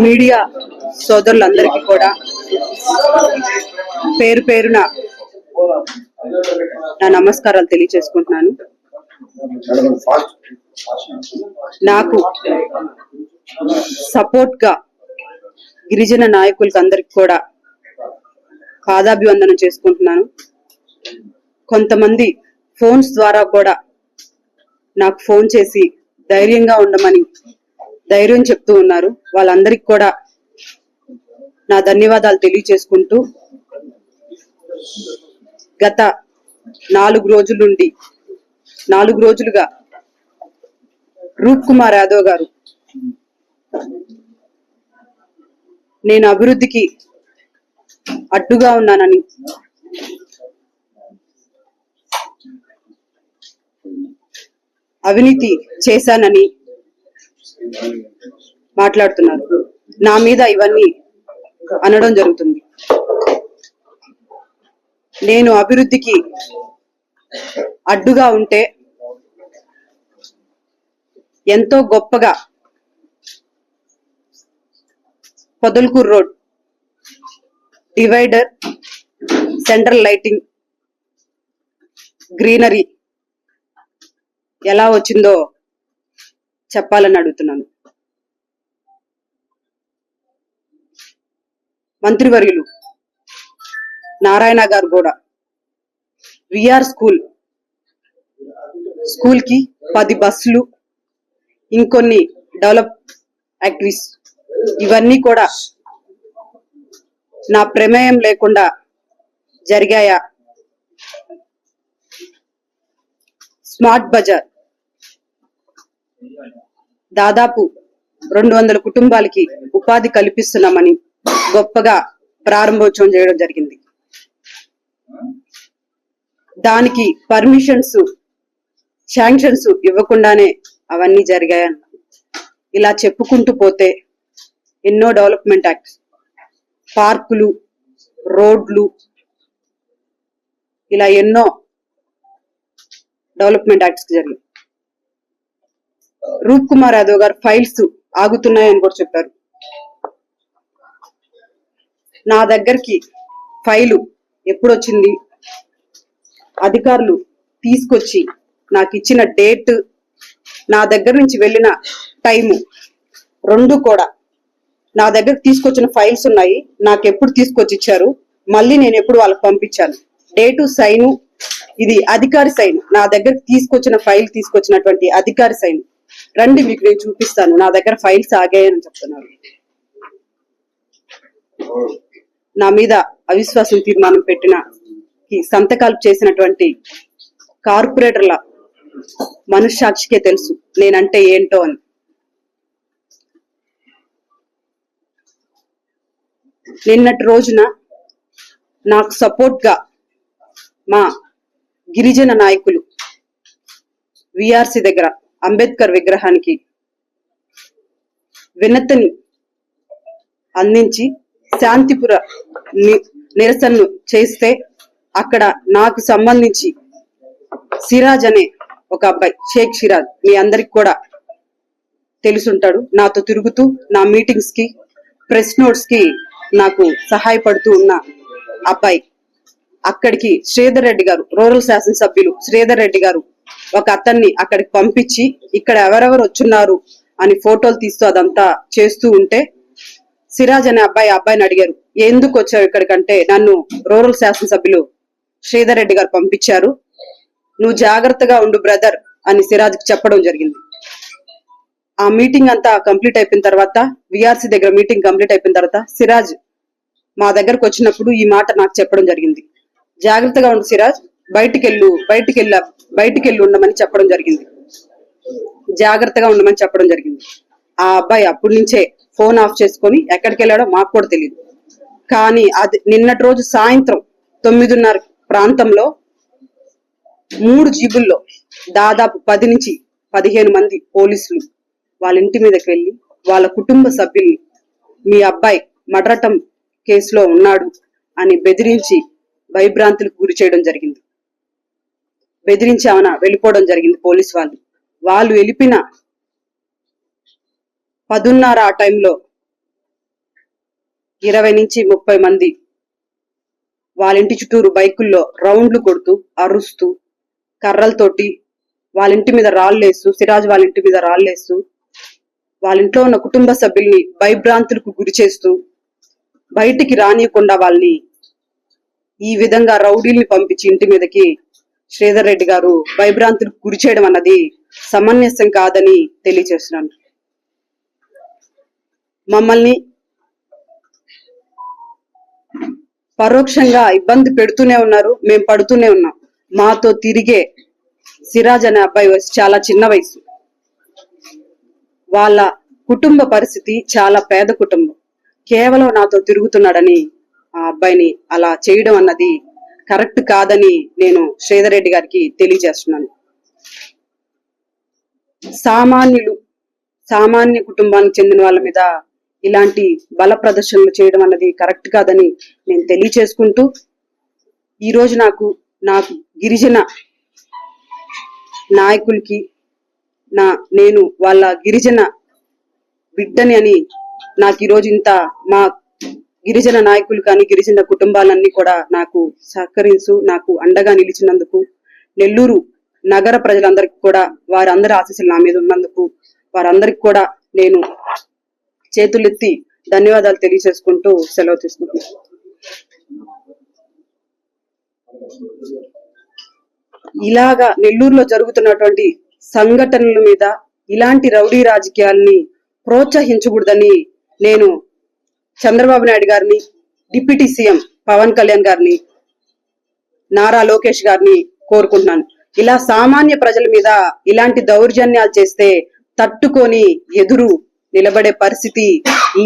Media సోదరులందరికీ కూడా పేరు పేరున నా నమస్కారాలు తెలియజేసుకుంటున్నాను. నాకు సపోర్ట్ గా గిరిజన నాయకులకు అందరికి కూడా పాదాభివందనం చేసుకుంటున్నాను. కొంతమంది ఫోన్స్ ద్వారా కూడా నాకు ఫోన్ చేసి ధైర్యంగా ఉండమని ధైర్యం చెప్తూ ఉన్నారు. వాళ్ళందరికీ కూడా నా ధన్యవాదాలు తెలియజేసుకుంటూ, గత 4 రోజులుగా రూప్ కుమార్ యాదవ్ గారు నేను అభివృద్ధికి అడ్డుగా ఉన్నానని, అవినీతి చేశానని మాట్లాడుతున్నారు. నా మీద ఇవన్నీ అనడం జరుగుతుంది. నేను అభివృద్ధికి అడ్డుగా ఉంటే ఎంతో గొప్పగా Podalakur road divider, central lighting, greenery ఎలా వచ్చిందో చెప్పాలని అడుగుతున్నాను. మంత్రివర్యులు నారాయణ గారు కూడా విఆర్ స్కూల్ కి 10 బస్సులు, ఇంకొన్ని డెవలప్ యాక్టివిటీస్, ఇవన్నీ కూడా నా ప్రమేయం లేకుండా జరిగాయా? స్మార్ట్ బజార్ దాదాపు 200 కుటుంబాలకి ఉపాధి కల్పిస్తున్నామని గొప్పగా ప్రారంభోత్సవం చేయడం జరిగింది. దానికి పర్మిషన్స్, శాంక్షన్స్ ఇవ్వకుండానే అవన్నీ జరిగాయని ఇలా చెప్పుకుంటూ పోతే ఎన్నో డెవలప్మెంట్ యాక్ట్స్, పార్కులు, రోడ్లు, ఇలా ఎన్నో డెవలప్మెంట్ యాక్ట్స్ జరిగాయి. రూప్ కుమార్ యాదవ్ గారు ఫైల్స్ ఆగుతున్నాయని కూడా చెప్పారు. నా దగ్గరికి ఫైలు ఎప్పుడొచ్చింది, అధికారులు తీసుకొచ్చి నాకు ఇచ్చిన డేట్, నా దగ్గర నుంచి వెళ్ళిన టైము, రెండు కూడా నా దగ్గర తీసుకొచ్చిన ఫైల్స్ ఉన్నాయి. నాకు ఎప్పుడు తీసుకొచ్చి ఇచ్చారు, మళ్ళీ నేను ఎప్పుడు వాళ్ళకి పంపించాను, డేటు, సైను, ఇది అధికారి సైన్. నా దగ్గర తీసుకొచ్చిన ఫైల్, తీసుకొచ్చినటువంటి అధికారి సైన్ రండి, మీకు నేను చూపిస్తాను. నా దగ్గర ఫైల్స్ ఆగాయని చెప్తున్నారు. నా మీద అవిశ్వాసం తీర్మానం పెట్టిన సంతకాలు చేసినటువంటి కార్పొరేటర్ల మనస్సాక్షికే తెలుసు నేనంటే ఏంటో అని. నిన్నటి రోజున నాకు సపోర్ట్ గా మా గిరిజన నాయకులు విఆర్సి దగ్గర అంబేద్కర్ విగ్రహానికి వినతిని అందించి శాంతిపుర నిరసనలు చేస్తే, అక్కడ నాకు సంబంధించి సిరాజ్ అనే ఒక అబ్బాయి, షేక్ సిరాజ్, మీ అందరికి కూడా తెలుసుంటాడు, నాతో తిరుగుతూ నా మీటింగ్స్ కి, ప్రెస్ నోట్స్ కి నాకు సహాయపడుతూ ఉన్న అబ్బాయి, అక్కడికి శ్రీధర్ రెడ్డి గారు, రూరల్ శాసనసభ్యులు శ్రీధర్ రెడ్డి గారు ఒక అతన్ని అక్కడికి పంపించి ఇక్కడ ఎవరెవరు వచ్చున్నారు అని ఫోటోలు తీస్తూ అదంతా చేస్తూ ఉంటే, సిరాజ్ అనే అబ్బాయిని అడిగారు, ఎందుకు వచ్చావు ఇక్కడికంటే, నన్ను రూరల్ శాసనసభ్యులు శ్రీధర్ రెడ్డి గారు పంపించారు, నువ్వు జాగ్రత్తగా ఉండు బ్రదర్ అని సిరాజ్కి చెప్పడం జరిగింది. ఆ మీటింగ్ అంతా కంప్లీట్ అయిపోయిన తర్వాత, విఆర్సి దగ్గర మీటింగ్ కంప్లీట్ అయిపోయిన తర్వాత సిరాజ్ మా దగ్గరకు వచ్చినప్పుడు ఈ మాట నాకు చెప్పడం జరిగింది. జాగ్రత్తగా ఉండు సిరాజ్, బయటికెళ్ళి ఉండమని చెప్పడం జరిగింది. జాగ్రత్తగా ఉండమని చెప్పడం జరిగింది. ఆ అబ్బాయి అప్పటి నుంచే ఫోన్ ఆఫ్ చేసుకొని ఎక్కడికి వెళ్ళాడో మాకు కూడా తెలియదు. కానీ అది నిన్నటి రోజు సాయంత్రం 9:30 ప్రాంతంలో 3 జీబుల్లో దాదాపు 10 నుంచి 15 మంది పోలీసులు వాళ్ళ ఇంటి మీదకి వెళ్ళి వాళ్ళ కుటుంబ సభ్యుల్ని మీ అబ్బాయి మర్డర్ కేసులో ఉన్నాడు అని బెదిరించి భయభ్రాంతులకు గురి చేయడం జరిగింది. బెదిరించి ఆమెన వెళ్ళిపోవడం జరిగింది. పోలీసు వాళ్ళు వెళ్ళిపోయిన 10:30 ఆ టైంలో 20 నుంచి 30 మంది వాళ్ళ ఇంటి చుట్టూరు బైకుల్లో రౌండ్లు కొడుతూ అరుస్తూ కర్రలతోటి వాళ్ళ ఇంటి మీద రాళ్ళేస్తూ, సిరాజ్ వాళ్ళ ఇంటి మీద రాళ్ళేస్తూ, వాళ్ళ ఇంట్లో ఉన్న కుటుంబ సభ్యుల్ని భయభ్రాంతులకు గురి చేస్తూ, బయటికి రానియకుండా వాళ్ళని ఈ విధంగా రౌడీల్ని పంపించి ఇంటి మీదకి శ్రీధర్ రెడ్డి గారు భయభ్రాంతులకు గురి చేయడం అన్నది సమంజసం కాదని తెలియజేస్తున్నాను. మమ్మల్ని పరోక్షంగా ఇబ్బంది పెడుతూనే ఉన్నారు, మేము పడుతూనే ఉన్నాం. మాతో తిరిగే సిరాజ్ అనే అబ్బాయి వయసు చాలా చిన్న వయసు. వాళ్ళ కుటుంబ పరిస్థితి చాలా పేద కుటుంబం. కేవలం నాతో తిరుగుతున్నాడని ఆ అబ్బాయిని అలా చేయడం అన్నది కరెక్ట్ కాదని నేను శ్రీధర్ రెడ్డి గారికి తెలియజేస్తున్నాను. సామాన్య కుటుంబానికి చెందిన వాళ్ళ మీద ఇలాంటి బల ప్రదర్శనలు చేయడం అన్నది కరెక్ట్ కాదని నేను తెలియచేసుకుంటూ, ఈరోజు నాకు గిరిజన నాయకులకి నేను వాళ్ళ గిరిజన బిడ్డని అని నాకు ఈరోజు ఇంత మా గిరిజన నాయకులు కానీ గిరిజన కుటుంబాలన్నీ కూడా నాకు నాకు అండగా నిలిచినందుకు, నెల్లూరు నగర ప్రజలందరికీ కూడా వారందరి ఆశీస్సులు నా మీద ఉన్నందుకు వారందరికి కూడా నేను చేతులెత్తి ధన్యవాదాలు తెలియజేసుకుంటూ సెలవు తీసుకుంటున్నాను. ఇలాగా నెల్లూరులో జరుగుతున్నటువంటి సంఘటనల మీద ఇలాంటి రౌడీ రాజకీయాల్ని ప్రోత్సహించకూడదని నేను చంద్రబాబు నాయుడు గారిని, డిప్యూటీ సీఎం పవన్ కళ్యాణ్ గారిని, నారా లోకేష్ గారిని కోరుకుంటున్నాను. ఇలా సామాన్య ప్రజల మీద ఇలాంటి దౌర్జన్యాలు చేస్తే తట్టుకొని ఎదురు నిలబడే పరిస్థితి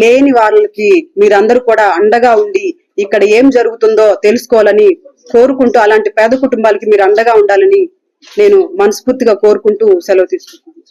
లేని వాళ్ళకి మీరందరూ కూడా అండగా ఉండి ఇక్కడ ఏం జరుగుతుందో తెలుసుకోవాలని కోరుకుంటూ, అలాంటి పేద కుటుంబాలకి మీరు అండగా ఉండాలని నేను మనస్ఫూర్తిగా కోరుకుంటూ సెలవు తీసుకుంటున్నాను.